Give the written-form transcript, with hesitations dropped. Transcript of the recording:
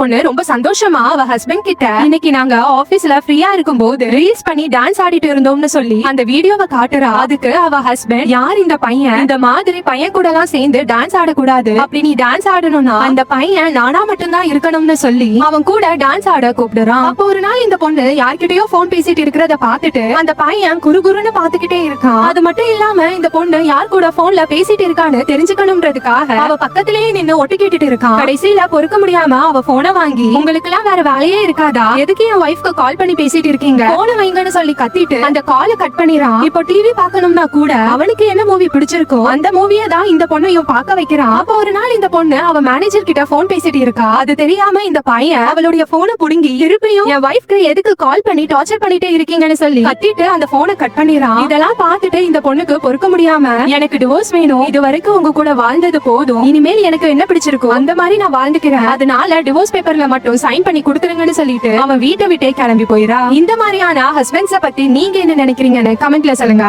பொண்ணு ரொம்ப சந்தோஷமா அவ ஹஸ்பண்ட் கிட்ட இன்னைக்கு நாங்க ஆபீஸ்ல ஃப்ரீயா இருக்கும்போது ரீல்ஸ் பண்ணி டான்ஸ் ஆடிட்டு இருந்தோம்னு சொல்லி அந்த வீடியோவை காட்டுறா. அதுக்கு அவ ஹஸ்பண்ட், யார் இந்த பையன்? இந்த மாதிரி பையன் கூட எல்லாம் சேர்ந்து டான்ஸ் ஆடக்கூடாது. அப்படி நீ டான்ஸ் ஆடணும்னா அந்த பையன் நானா மட்டும்தான் இருக்கணும்னு சொல்லி அவன் கூட டான்ஸ் ஆட கூப்பிடுறான். அப்போ ஒரு நாள் இந்த பொண்ணு யார்கிட்டயோ போன் பேசிட்டு இருக்கிறத பாத்துட்டு அந்த பையன் குறுகுறுன்னு பாத்துக்கிட்டே இருக்கான். அது மட்டும் இல்லாம இந்த பொண்ணு யார் கூட போன்ல பேசிட்டு இருக்கான்னு தெரிஞ்சுக்கணும்ன்றதுக்காக அவ பக்கத்திலேயே நின்னு ஒட்டு கேட்டுட்டு இருக்கான். கடைசியில பொறுக்க முடியாம அவ போனை வாங்கி, உங்களுக்கு எல்லாம் வேற வேலையே இருக்காதா? எதுக்கு என் வைஃப்க்கு கால் பண்ணி பேசிட்டு இருக்கீங்க? போனை வைங்கன்னு சொல்லி கத்திட்டு அந்த காலை கட் பண்ணிரான். இப்போ டிவி பார்க்கணும்னா கூட அவனுக்கு என்ன மூவி பிடிச்சிருக்கோ அந்த மூவியை தான் இந்த பொண்ணையும் பார்க்க வைக்கிறான். அப்போ ஒரு நாள் இந்த பொண்ணு அவ மேனேஜர் கிட்ட போன் பேசிட்டு இருக்கா. அது தெரியாம இந்த பையன் அவளுடைய போனை புடுங்கி திருப்பியும் என் வைஃப்க்கு எதுக்கு கால் பண்ணி டார்ச்சர் பண்ணிட்டே இருக்கீங்கன்னு சொல்லி கத்திட்டு அந்த போனை கட் பண்ணிரான். இதெல்லாம் பார்த்துட்டு இந்த பொண்ணுக்கு பொறுக்க முடியாம, எனக்கு டிவோர்ஸ் வேணும், இது வரைக்கும் உங்க கூட வாழ்ந்தது போதும், இனிமேல் எனக்கு என்ன பிடிச்சிருக்கோ அந்த மாதிரி நான் வாழ்ந்துக்கிறேன், அதனால டிவோர்ஸ் பேப்பர்ல மட்டும் சைன் பண்ணி கொடுத்துருங்கன்னு சொல்லிட்டு அவன் வீட்டை விட்டே கிளம்பி போயிரா. இந்த மாதிரியான ஹஸ்பண்ட்ஸ பத்தி நீங்க என்ன நினைக்கிறீங்கன்னு கமெண்ட்ல சொல்லுங்க.